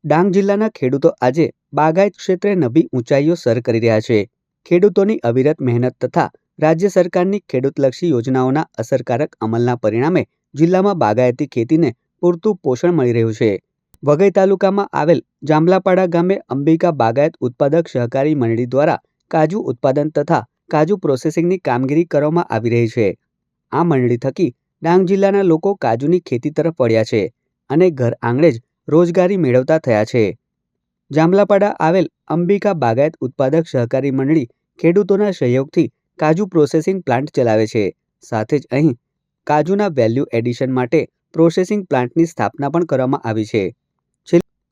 ડાંગ જિલ્લાના ખેડૂતો આજે બાગાયત ક્ષેત્રે નવી ઊંચાઈઓ સર કરી રહ્યા છે। ખેડૂતોની અવિરત મહેનત તથા રાજ્ય સરકારની ખેડૂતલક્ષી યોજનાઓના અસરકારક અમલના પરિણામે જિલ્લામાં બાગાયતી ખેતીને પૂરતું પોષણ મળી રહ્યું છે। વઘઈ તાલુકામાં આવેલ જાંબલાપાડા ગામે અંબિકા બાગાયત ઉત્પાદક સહકારી મંડળી દ્વારા કાજુ ઉત્પાદન તથા કાજુ પ્રોસેસિંગની કામગીરી કરવામાં આવી રહી છે। આ મંડળી થકી ડાંગ જિલ્લાના લોકો કાજુની ખેતી તરફ વળ્યા છે અને ઘર આંગણે જ રોજગારી મેળવતા થયા છે। જાંબલાપાડા આવેલ અંબિકા બાગાયત ઉત્પાદક સહકારી મંડળી ખેડૂતોના સહયોગથી કાજુ પ્રોસેસિંગ પ્લાન્ટ ચલાવે છે। સાથે જ અહીં કાજુના વેલ્યુ એડિશન માટે પ્રોસેસિંગ પ્લાન્ટની સ્થાપના પણ કરવામાં આવી છે।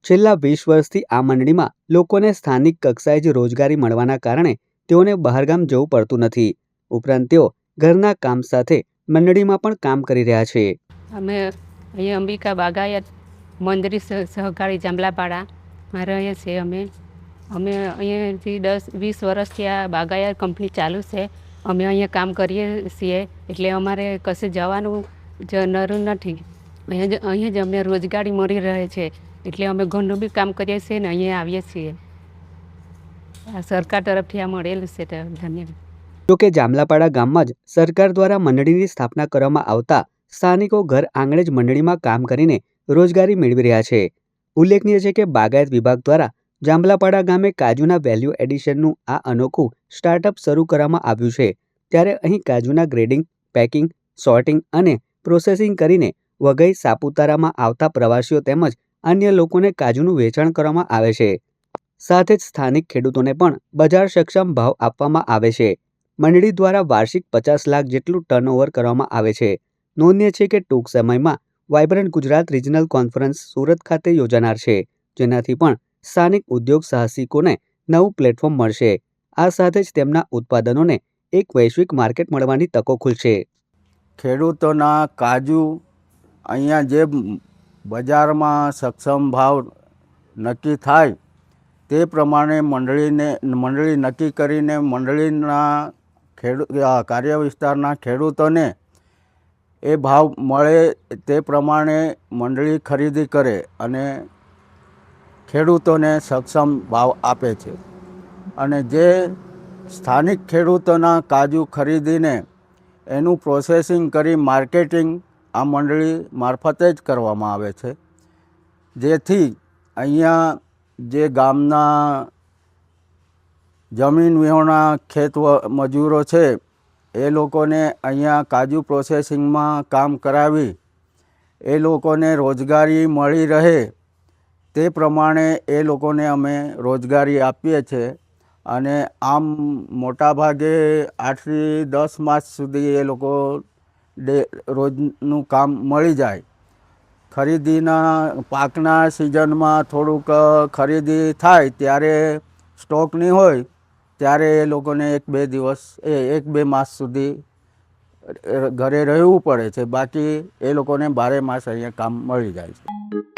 છેલ્લા 20 વર્ષથી આ મંડળીમાં લોકોને સ્થાનિક કક્ષાએ જ રોજગારી મળવાના કારણે તેઓને બહારગામ જવું પડતું નથી। ઉપરાંત તેઓ ઘરના કામ સાથે મંડળીમાં પણ કામ કરી રહ્યા છે। અમે અહીંયા અંબિકા બાગાયત મંડળી સહકારી જાંબલાપાડા માં રહીએ છીએ। અમે અહીંયાથી 10-20 વર્ષથી આ બાગાયત કંપની ચાલુ છે। અમે અહીંયા કામ કરીએ છીએ એટલે અમારે કશે જવાનું જરૂર નથી। અહીંયા જ અમને રોજગારી મળી રહે છે એટલે અમે ઘરનું બી કામ કરીએ છીએ ને અહીંયા આવીએ છીએ। આ સરકાર તરફથી આ મળેલું છે તો ધન્યવાદ। જોકે જાંબલાપાડા ગામમાં જ સરકાર દ્વારા મંડળીની સ્થાપના કરવામાં આવતા સ્થાનિકો ઘર આંગણે જ મંડળીમાં કામ કરીને રોજગારી મેળવી રહ્યા છે। ઉલ્લેખનીય છે કે બાગાયત વિભાગ દ્વારા જાંબલાપાડા ગામે કાજુના વેલ્યુ એડિશનનું આ અનોખું સ્ટાર્ટઅપ શરૂ કરવામાં આવ્યું છે। ત્યારે અહીં કાજુના ગ્રેડિંગ, પેકિંગ, સોર્ટિંગ અને પ્રોસેસિંગ કરીને વઘઈ, સાપુતારામાં આવતા પ્રવાસીઓ તેમજ અન્ય લોકોને કાજુનું વેચાણ કરવામાં આવે છે। સાથે જ સ્થાનિક ખેડૂતોને પણ બજાર સક્ષમ ભાવ આપવામાં આવે છે। મંડળી દ્વારા વાર્ષિક 50 લાખ જેટલું ટર્નઓવર કરવામાં આવે છે। નોંધનીય છે કે ટૂંક સમયમાં vibrant Gujarat regional conference Surat ખાતે યોજાનાર છે, જેનાથી પણ સ્થાનિક ઉદ્યોગ સાહસિકોને નવું પ્લેટફોર્મ મળશે। આ સાથે જ તેમના ઉત્પાદનોને એક વૈશ્વિક માર્કેટ મળવાની તકો ખુલશે। ખેડૂતોના કાજુ અહીંયા જે બજારમાં સક્ષમ ભાવ નક્કી થાય તે પ્રમાણે મંડળી નક્કી કરીને મંડળીના કાર્ય વિસ્તારના ખેડૂતોને એ ભાવ મળે તે પ્રમાણે મંડળી ખરીદી કરે અને ખેડૂતોને સક્ષમ ભાવ આપે છે। અને જે સ્થાનિક ખેડૂતોના કાજુ ખરીદીને એનું પ્રોસેસિંગ કરી માર્કેટિંગ આ મંડળી મારફતે જ કરવામાં આવે છે, જેથી અહીંયા જે ગામના જમીન વિહોણા ખેત મજૂરો છે એ લોકોને અહીંયા કાજુ પ્રોસેસિંગમાં કામ કરાવી એ લોકોને રોજગારી મળી રહે તે પ્રમાણે એ લોકોને અમે રોજગારી આપીએ છીએ। અને આમ મોટાભાગે 8થી 10 માસ સુધી એ લોકો રોજનું કામ મળી જાય। ખરીદીના પાકના સિઝનમાં થોડુંક ખરીદી થાય ત્યારે સ્ટોક નહીં હોય ત્યારે એ લોકોને 1-2 માસ સુધી ઘરે રહેવું પડે છે, બાકી એ લોકોને 12 માસ અહીંયા કામ મળી જાય છે।